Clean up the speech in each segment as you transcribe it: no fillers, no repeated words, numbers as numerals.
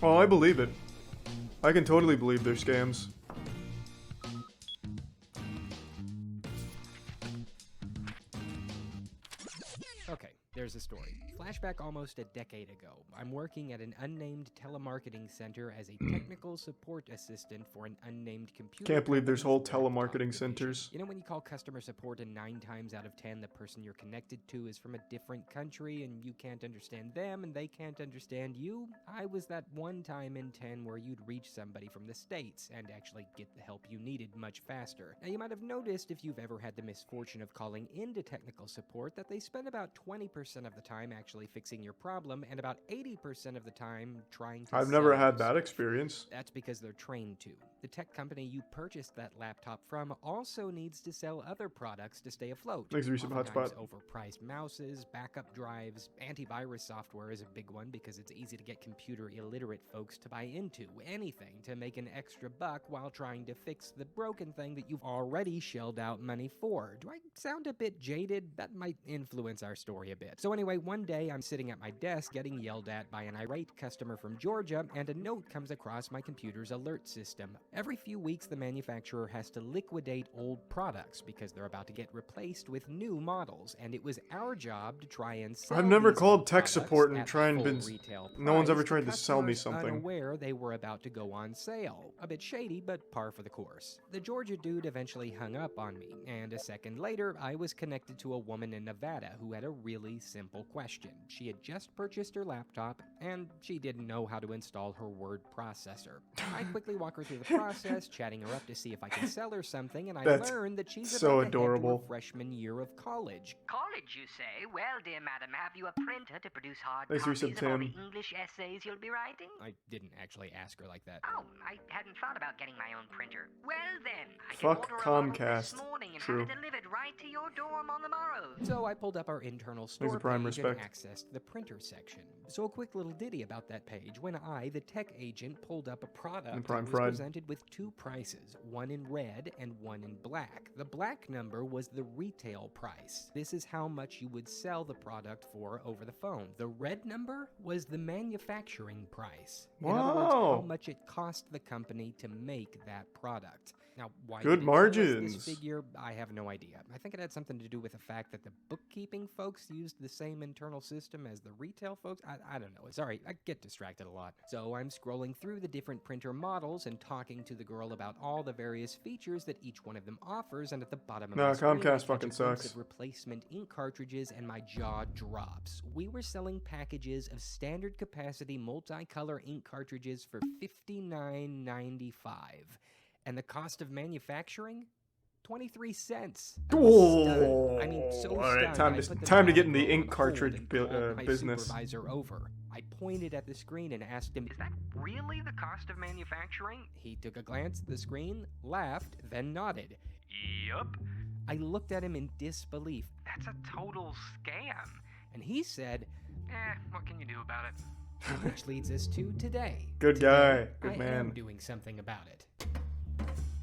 Oh, I believe it. I can totally believe they're scams. Okay, there's a story. Flashback almost a decade ago. I'm working at an unnamed telemarketing center as a technical support assistant for an unnamed computer. Can't believe there's whole company's laptop telemarketing division. centers. You know when you call customer support and 9 times out of 10 the person you're connected to is from a different country and you can't understand them and they can't understand you? I was that one time in 10 where you'd reach somebody from the States and actually get the help you needed much faster. Now you might have noticed if you've ever had the misfortune of calling into technical support that they spend about 20% of the time actually fixing your problem and about 80% of the time trying to I've never sell had you that stuff. experience. That's because they're trained to. The tech company you purchased that laptop from also needs to sell other products to stay afloat. Makes me some Oftentimes hotspot. overpriced mouses, backup drives, antivirus software is a big one because it's easy to get computer illiterate folks to buy into anything to make an extra buck while trying to fix the broken thing that you've already shelled out money for. Do I sound a bit jaded? That might influence our story a bit. So anyway, one day I'm sitting at my desk getting yelled at by an irate customer from Georgia, and a note comes across my computer's alert system. Every few weeks, the manufacturer has to liquidate old products because they're about to get replaced with new models, and it was our job to try and sell I've never these called old tech products support and at try and full been. retail No one's ever price tried to sell me customers something. unaware they were about to go on sale. A bit shady, but par for the course. The Georgia dude eventually hung up on me, and a second later, I was connected to a woman in Nevada who had a really simple question. She had just purchased her laptop, and she didn't know how to install her word processor. I quickly walk her through the process, chatting her up to see if I can sell her something, and I That's learned that she's so about to head to adorable. her freshman year of college. College, you say? Well, dear madam, have you a printer to produce hard Nice copies resub, of all the Tim. English essays you'll be writing? I didn't actually ask her like that. Oh, I hadn't thought about getting my own printer. Well then, I Fuck can order a model Comcast. this morning and True. have it delivered right to your dorm on the morrow. So I pulled up our internal store Makes a prime page respect. and accessed the printer section. So a quick little ditty about that page when I, the tech agent, pulled up a product And that prime was fried. presented with 2 prices, one in red and one in black. The black number was the retail price. This is how much you would sell the product for over the phone. The red number was the manufacturing price. In other words, Wow. how much it cost the company to make that product. Now, why Good did it give us margins. this figure? I have no idea. I think it had something to do with the fact that the bookkeeping folks used the same internal system as the retail folks. I don't know. Sorry, I get distracted a lot. So I'm scrolling through the different printer models and talking to the girl about all the various features that each one of them offers, and at the bottom of Nah, my screen, I Comcast catch fucking a glimpse sucks. of replacement ink cartridges and my jaw drops. We were selling packages of standard capacity multicolor ink cartridges for $59.95. And the cost of manufacturing? 23 cents. I was stunned. I mean, so All right, stunned, time I to- put the time to dialogue get in the on ink hold cartridge and bu- called my business. supervisor over. I pointed at the screen and asked him, "Is that really the cost of manufacturing?" He took a glance at the screen, laughed, then nodded. "Yup." I looked at him in disbelief. "That's a total scam." And he said, what can you do about it?" Which leads us to today. Good Today, guy. Good I man. am doing something about it.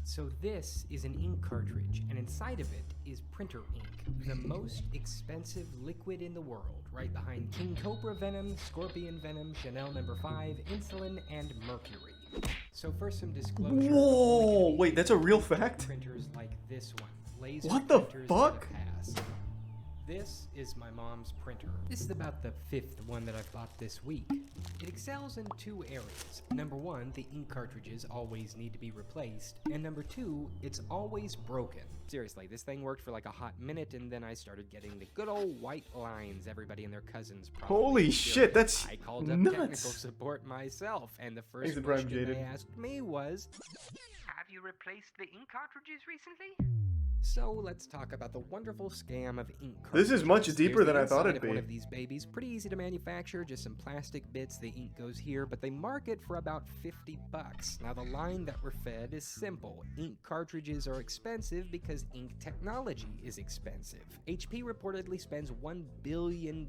So this is an ink cartridge, and inside of it is printer ink, the most expensive liquid in the world, right behind King Cobra venom, Scorpion venom, Chanel No. 5, insulin, and mercury. So first some disclosure. Whoa, wait, that's a real fact? Printers like this one. Laser What the printers fuck? get a pass. This is my mom's printer. This is about the 5th one that I've bought this week. It excels in 2 areas. Number 1, the ink cartridges always need to be replaced. And number 2, it's always broken. Seriously, this thing worked for like a hot minute and then I started getting the good old white lines everybody and their cousins probably Holy experienced. shit, that's I called up nuts. technical support myself, and the first Thanks for Prime question Jaded. they asked me was, Have you replaced the ink cartridges recently? so let's talk about the wonderful scam of ink This is cartridges. much deeper Here's than the I thought inside it'd of one be. of these babies, pretty easy to manufacture, just some plastic bits, the ink goes here, but they market for about 50 bucks. Now the line that we're fed is simple. Ink cartridges are expensive because ink technology is expensive. HP reportedly spends $1 billion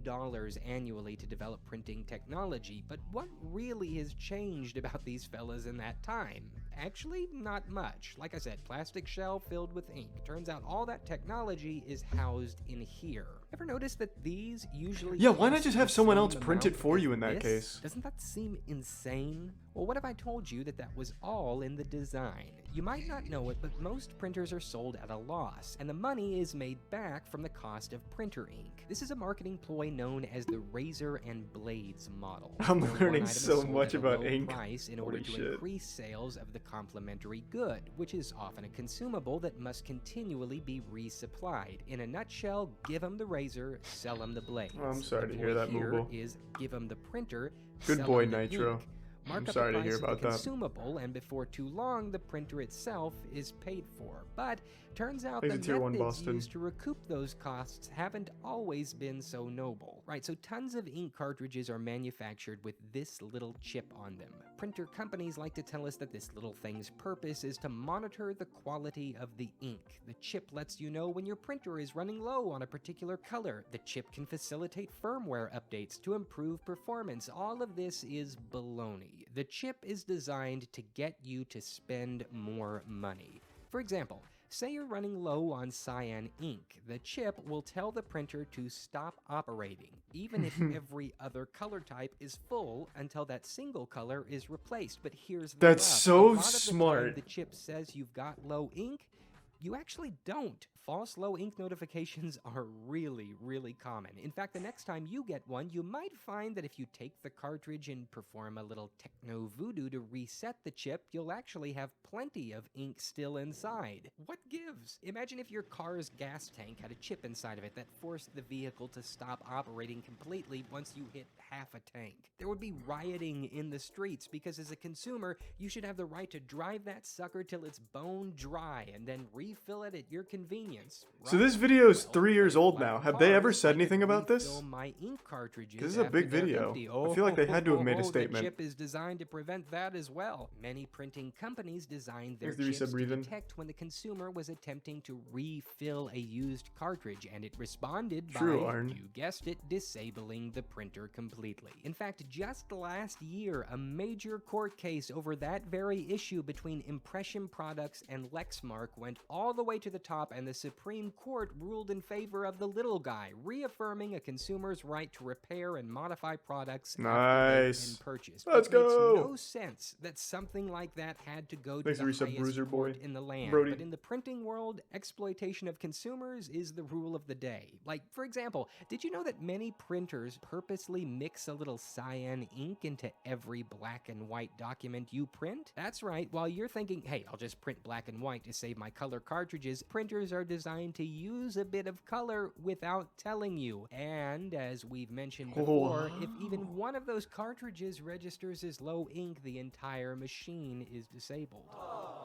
annually to develop printing technology, but what really has changed about these fellas in that time? Actually, not much. Like I said, plastic shell filled with ink. Turns out all that technology is housed in here. Ever notice that these usually Yeah, why not cost just the have someone same else print it amount for as you in that this? case? Doesn't that seem insane? Well, what if I told you that that was all in the design? You might not know it, but most printers are sold at a loss, and the money is made back from the cost of printer ink. This is a marketing ploy known as the razor and blades model. I'm where one learning item is so sold much at a about low ink. price in order Holy to shit. increase sales of the complementary good, which is often a consumable that must continually be resupplied. In a nutshell, give them the razor, sell them the blades. Oh, I'm sorry The to hear ploy that, here Mooble. is give them the printer, Good sell boy, 'em the Nitro. ink. Mark I'm up sorry the to hear price of about the that. consumable, and before too long, the printer itself is paid for. But turns out Thanks the to Tier 1 methods Boston. used to recoup those costs haven't always been so noble. Right, so tons of ink cartridges are manufactured with this little chip on them. Printer companies like to tell us that this little thing's purpose is to monitor the quality of the ink. The chip lets you know when your printer is running low on a particular color. The chip can facilitate firmware updates to improve performance. All of this is baloney. The chip is designed to get you to spend more money. For example, say you're running low on cyan ink. The chip will tell the printer to stop operating, even if every other color type is full until that single color is replaced. But here's the That's rub. so A lot of the time smart. the chip says you've got low ink, you actually don't. False low ink notifications are really, really common. In fact, the next time you get one, you might find that if you take the cartridge and perform a little techno voodoo to reset the chip, you'll actually have plenty of ink still inside. What gives? Imagine if your car's gas tank had a chip inside of it that forced the vehicle to stop operating completely once you hit half a tank. There would be rioting in the streets because as a consumer, you should have the right to drive that sucker till it's bone dry and then refill it at your convenience. So this video is 3 years old now. Have they ever said anything about this? My ink cartridges This is a big after they're video. empty. I feel like they had to have made a The statement. chip is designed to prevent that as well. Many printing companies designed their Thanks to chips to Resub detect when the consumer was attempting to refill a used cartridge, and it responded True, by, Arn. you guessed it, disabling the printer completely. In fact, just last year, a major court case over that very issue between Impression Products and Lexmark went all the way to the top, and the Supreme Court ruled in favor of the little guy, reaffirming a consumer's right to repair and modify products after they've Nice. been purchased. Let's It makes go. no sense that something like that had to go to Thanks the to Resub highest Bruiser court Boy. in the land. Brody. But in the printing world, exploitation of consumers is the rule of the day. Like, for example, did you know that many printers purposely mix a little cyan ink into every black and white document you print? That's right, while you're thinking, hey, I'll just print black and white to save my color cartridges, printers are designed to use a bit of color without telling you. And as we've mentioned before, if even one of those cartridges registers as low ink, the entire machine is disabled.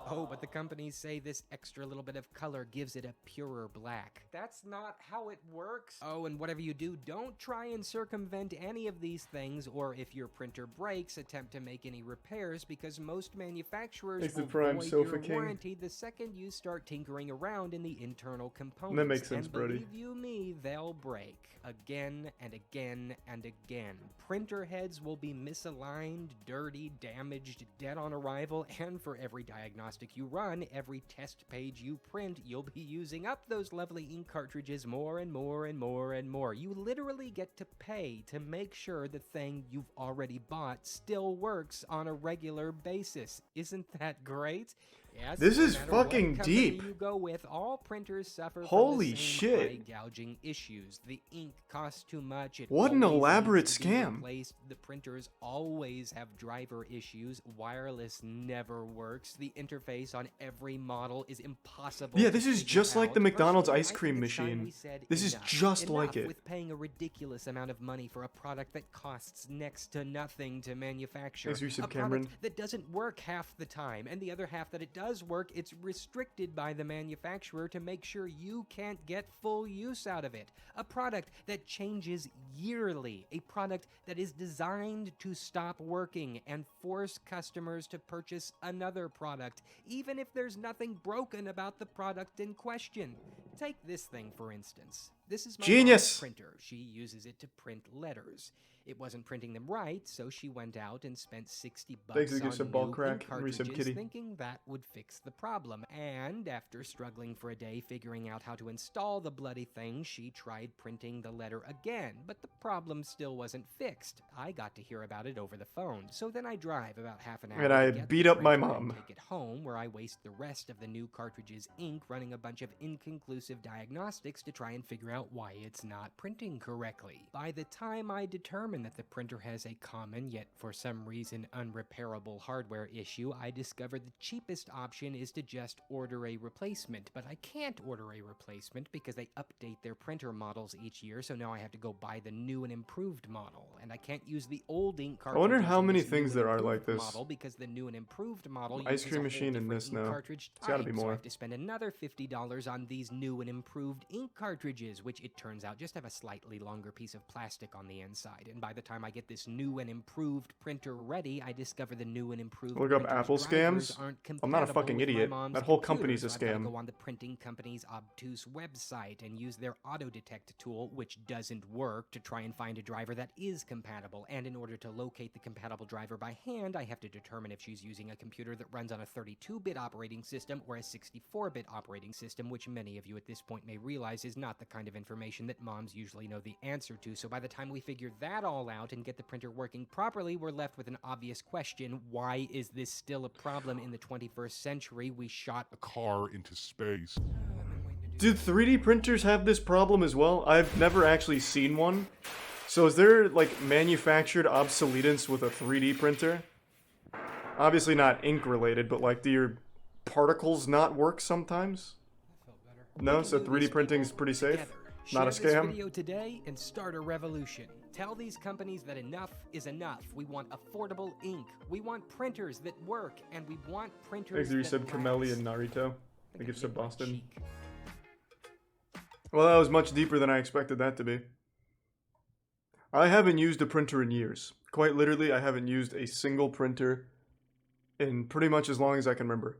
Oh, but the companies say this extra little bit of color gives it a purer black. That's not how it works. Oh, and whatever you do, don't try and circumvent any of these things, or if your printer breaks, attempt to make any repairs, because most manufacturers Thanks to will Prime void Sofa your King. warranty the second you start tinkering around in the internal components. That makes sense, and Brody. believe you me, they'll break. Again and again and again. Printer heads will be misaligned, dirty, damaged, dead on arrival, and for every diagnostic you run, every test page you print, you'll be using up those lovely ink cartridges more and more and more and more. You literally get to pay to make sure the thing you've already bought still works on a regular basis. Isn't that great? Yes, This no is matter what fucking company deep. You go with, all printers suffer Holy from the same shit. eye gouging issues. The ink costs too much. It What an always elaborate needs to be scam. replaced. The printers always have driver issues. Wireless never works. The interface on every model is impossible. Yeah, to this is figure just like the out. McDonald's Personally, ice I cream think it's time machine. we said This is enough. just like Enough it. with paying a ridiculous amount of money for a product that costs next to nothing to manufacture. Thanks, Resub A Cameron. product that doesn't work half the time, and the other half that it does work, it's restricted by the manufacturer to make sure you can't get full use out of it. A product that changes yearly. A product that is designed to stop working and force customers to purchase another product, even if there's nothing broken about the product in question. Take this thing, for instance. This is my Genius. mom's printer. She uses it to print letters. It wasn't printing them right, so she went out and spent $60 Thanks to on give some ball new crack ink and resub cartridges, kitty. thinking that would fix the problem. And after struggling for a day figuring out how to install the bloody thing, she tried printing the letter again, but the problem still wasn't fixed. I got to hear about it over the phone, so then I drive about half an hour And I to get beat the up my printer and mom. take it home, where I waste the rest of the new cartridge's ink running a bunch of inconclusive diagnostics to try and figure out why it's not printing correctly. By the time I determine that the printer has a common, yet for some reason unrepairable hardware issue, I discover the cheapest option is to just order a replacement. But I can't order a replacement because they update their printer models each year, so now I have to go buy the new and improved model. And I can't use the old ink cartridges wonder how in many this new things and there are improved like this. model, because the new and improved model Ice uses cream a whole machine and different this ink now. cartridge It's gotta be type, so I more. have to spend another $50 on these new and improved ink cartridges, which it turns out just have a slightly longer piece of plastic on the inside. And by the time I get this new and improved printer ready, I discover the new and improved Look up printer's Apple drivers scams. aren't I'm not a compatible fucking with my idiot. mom's That whole computer, company's a so I've gotta scam. go on the printing company's obtuse website and use their auto detect tool, which doesn't work, to try and find a driver that is compatible. And in order to locate the compatible driver by hand, I have to determine if she's using a computer that runs on a 32-bit operating system or a 64-bit operating system, which many of you at this point may realize is not the kind of information that moms usually know the answer to. So by the time we figure that all out and get the printer working properly, we're left with an obvious question: why is this still a problem in the 21st century? We shot a car into space. Do 3D printers have this problem as well? I've never actually seen one. So is there, like, manufactured obsolescence with a 3D printer? Obviously not ink related, but like, do your particles not work sometimes? No, so 3D printing's pretty safe? Not a Share scam? this video today and start a revolution. Tell these companies that enough is enough. We want affordable ink. We want printers that work, and we want printers Thanks, you that said Kameli last. and Naruto. I Thank you, think said I hit my Boston. cheek. Well, that was much deeper than I expected that to be. I haven't used a printer in years. Quite literally, I haven't used a single printer in pretty much as long as I can remember.